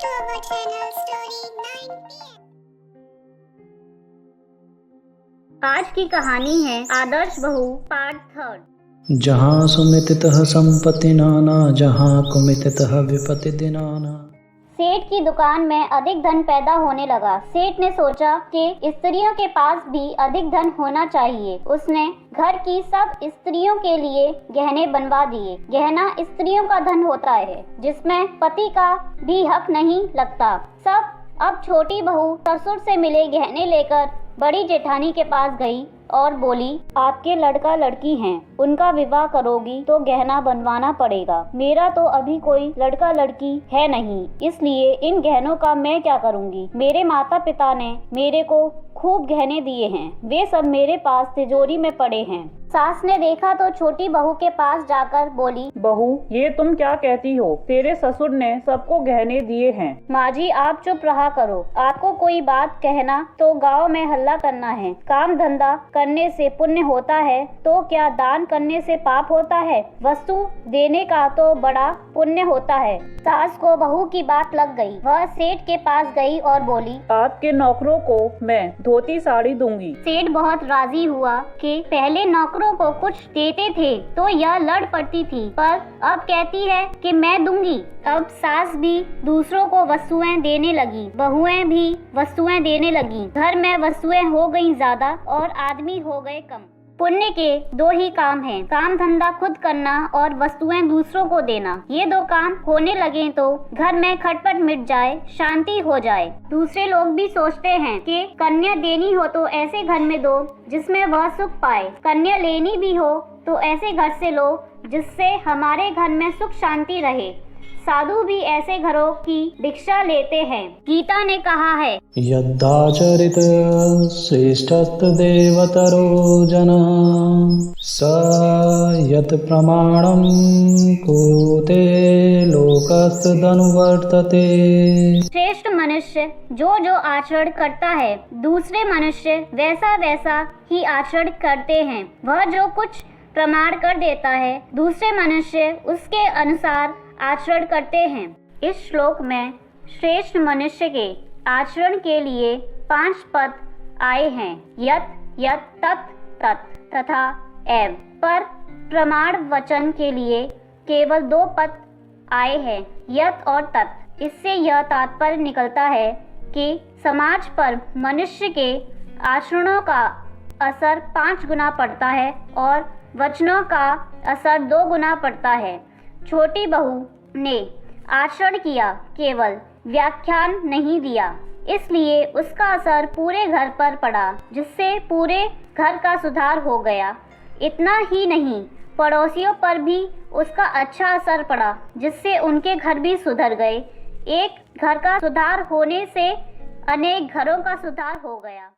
to our channel Story 9PM। आज की कहानी है आदर्श बहू पार्ट 3। जहाँ सुमिततः संपत्ति नाना, जहाँ कुमिततः विपत्ति दिनाना। सेठ की दुकान में अधिक धन पैदा होने लगा। सेठ ने सोचा कि स्त्रियों के पास भी अधिक धन होना चाहिए। उसने घर की सब स्त्रियों के लिए गहने बनवा दिए। गहना स्त्रियों का धन होता है जिसमें पति का भी हक नहीं लगता। सब अब छोटी बहू ससुर से मिले गहने लेकर बड़ी जेठानी के पास गई और बोली, आपके लड़का लड़की हैं, उनका विवाह करोगी तो गहना बनवाना पड़ेगा। मेरा तो अभी कोई लड़का लड़की है नहीं, इसलिए इन गहनों का मैं क्या करूंगी। मेरे माता पिता ने मेरे को खूब गहने दिए हैं, वे सब मेरे पास तिजोरी में पड़े हैं। सास ने देखा तो छोटी बहू के पास जाकर बोली, बहू ये तुम क्या कहती हो, तेरे ससुर ने सबको गहने दिए हैं। माँ जी आप चुप रहा करो। आपको कोई बात कहना तो गांव में हल्ला करना है। काम धंधा करने से पुण्य होता है तो क्या दान करने से पाप होता है। वस्तु देने का तो बड़ा पुण्य होता है। सास को बहू की बात लग गई। वह सेठ के पास गई और बोली, आपके नौकरों को मैं धोती साड़ी दूंगी। सेठ बहुत राजी हुआ कि पहले नौकरों को कुछ देते थे तो यह लड़ पड़ती थी, पर अब कहती है कि मैं दूंगी। अब सास भी दूसरों को वस्तुएं देने लगी, बहुएं भी वस्तुएं देने लगी। घर में वस्तुएं हो गई ज्यादा और आदमी हो गए कम। पुण्य के दो ही काम हैं, काम धंधा खुद करना और वस्तुएं दूसरों को देना। ये दो काम होने लगे तो घर में खटपट मिट जाए, शांति हो जाए। दूसरे लोग भी सोचते हैं कि कन्या देनी हो तो ऐसे घर में दो जिसमें वह सुख पाए, कन्या लेनी भी हो तो ऐसे घर से लो जिससे हमारे घर में सुख शांति रहे। साधु भी ऐसे घरों की भिक्षा लेते हैं। गीता ने कहा है, यद्दाचरित श्रेष्ठस्तदेवतरो जनः स यत् प्रमाणं कुरुते लोकस्तदनुवर्तते। श्रेष्ठ मनुष्य जो जो आचरण करता है दूसरे मनुष्य वैसा वैसा ही आचरण करते हैं। वह जो कुछ प्रमाण कर देता है दूसरे मनुष्य उसके अनुसार आचरण करते हैं। इस श्लोक में श्रेष्ठ मनुष्य के आचरण के लिए 5 पद आए हैं, यत यत तत् तत् तथा एव। पर प्रमाण वचन के लिए केवल 2 पद आए हैं, यत और तत्। इससे यह तात्पर्य निकलता है कि समाज पर मनुष्य के आचरणों का असर 5 गुना पड़ता है और वचनों का असर 2 गुना पड़ता है। छोटी बहू ने आचरण किया, केवल व्याख्यान नहीं दिया, इसलिए उसका असर पूरे घर पर पड़ा, जिससे पूरे घर का सुधार हो गया। इतना ही नहीं, पड़ोसियों पर भी उसका अच्छा असर पड़ा, जिससे उनके घर भी सुधर गए। एक घर का सुधार होने से अनेक घरों का सुधार हो गया।